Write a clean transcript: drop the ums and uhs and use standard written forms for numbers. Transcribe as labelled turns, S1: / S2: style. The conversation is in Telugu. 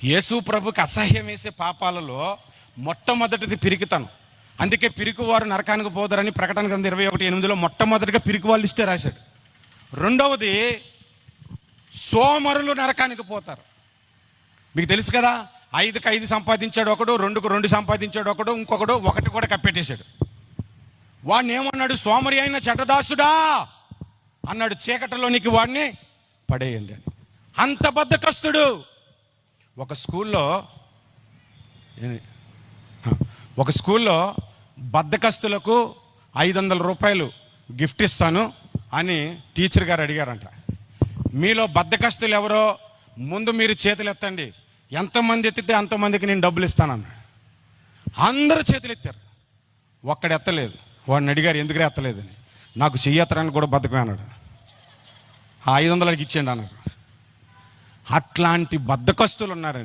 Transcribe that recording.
S1: యేసు ప్రభుకి అసహ్యం వేసే పాపాలలో మొట్టమొదటిది పిరికితనం. అందుకే పిరికివారు నరకానికి పోతారని ప్రకటన గ్రంథం 21:8 మొట్టమొదటిగా పిరికి వాళ్ళు లిస్టే రాశాడు. రెండవది సోమరులు నరకానికి పోతారు. మీకు తెలుసు కదా, 5కి 5 సంపాదించాడు ఒకడు, 2కు 2 సంపాదించాడు ఒకడు, ఇంకొకడు 1 కూడా కప్పెట్టేశాడు. వాడిని ఏమన్నాడు? సోమరి అయిన చెడ్డదాసుడా అన్నాడు. చీకటిలోనికి వాడిని పడేయండి అని. అంత బద్ధకస్తుడు. ఒక స్కూల్లో బద్ధకస్తులకు 500 రూపాయలు గిఫ్ట్ ఇస్తాను అని టీచర్ గారు అడిగారంట. మీలో బద్ధకస్తులు ఎవరో ముందు మీరు చేతులు ఎత్తండి, ఎంతమంది ఎత్తితే అంతమందికి నేను డబ్బులు ఇస్తానన్నాడు. అందరూ చేతులు ఎత్తారు, ఒక్కడు ఎత్తలేదు. వాడిని అడిగారు ఎందుకు ఎత్తలేదని. నాకు చెయ్యెత్తడానికి కూడా బద్ధకమే అన్నాడు. 500కి ఇచ్చేయండి అన్నారు. అట్లాంటి బద్ధకస్తులు ఉన్నారండి.